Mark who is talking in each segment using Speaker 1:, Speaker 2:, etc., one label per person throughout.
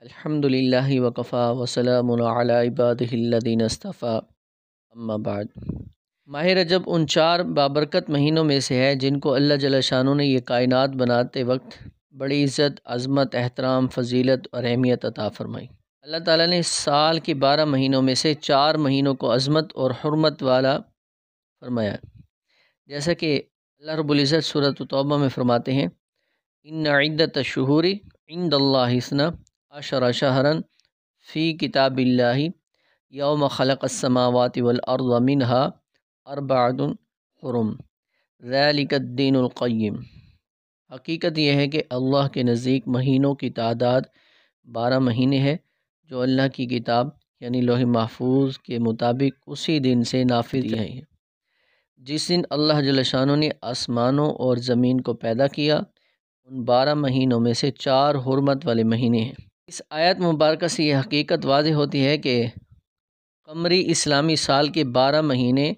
Speaker 1: الحمدللہ وکفا وسلام علی عبادہ الذین اصطفیٰ اما بعد۔ ماہ رجب ان 4 بابرکت مہینوں میں سے ہے جن کو اللہ جل شانہ نے یہ کائنات بناتے وقت بڑی عزت، عظمت، احترام، فضیلت اور اہمیت عطا فرمائی۔ اللہ تعالیٰ نے سال کے 12 مہینوں میں سے 4 مہینوں کو عظمت اور حرمت والا فرمایا، جیسا کہ اللہ رب العزت سورۃ توبہ میں فرماتے ہیں ان عدۃ الشہور عند اللہ 12 شہرا فی کتاب اللہ یوم خلق السماوات والارض منها 4 حرم ذلک الدین القیم۔ حقیقت یہ ہے کہ اللہ کے نزدیک مہینوں کی تعداد 12 مہینے ہے جو اللہ کی کتاب یعنی لوح محفوظ کے مطابق اسی دن سے نافذ ہیں، جس دن اللہ جل شانہ نے آسمانوں اور زمین کو پیدا کیا۔ ان 12 مہینوں میں سے 4 حرمت والے مہینے ہیں۔ اس آیت مبارکہ سے یہ حقیقت واضح ہوتی ہے کہ قمری اسلامی سال کے 12 مہینے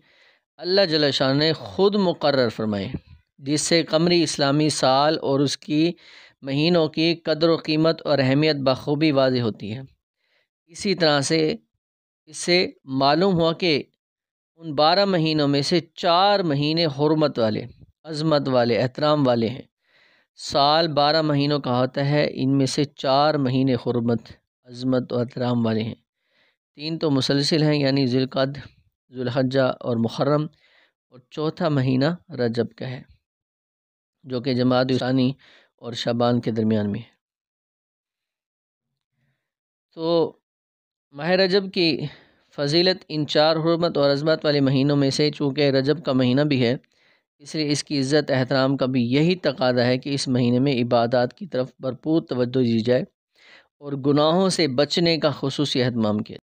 Speaker 1: اللہ جل شانہ نے خود مقرر فرمائے، جس سے قمری اسلامی سال اور اس کی مہینوں کی قدر و قیمت اور اہمیت بخوبی واضح ہوتی ہے۔ اسی طرح سے اس سے معلوم ہوا کہ ان 12 مہینوں میں سے 4 مہینے حرمت والے، عظمت والے، احترام والے ہیں۔ سال 12 مہینوں کا ہوتا ہے، ان میں سے 4 مہینے حرمت، عظمت اور احترام والے ہیں۔ 3 تو مسلسل ہیں یعنی ذی القعدہ، ذو الحجہ اور محرم، اور 4تھا مہینہ رجب کا ہے جو کہ جمادی الثانی اور شعبان کے درمیان میں ہے۔ تو ماہ رجب کی فضیلت ان 4 حرمت اور عظمت والے مہینوں میں سے چونکہ رجب کا مہینہ بھی ہے، اس لیے اس کی عزت احترام کا بھی یہی تقاضا ہے کہ اس مہینے میں عبادات کی طرف بھرپور توجہ دی جائے اور گناہوں سے بچنے کا خصوصی اہتمام کیا جائے۔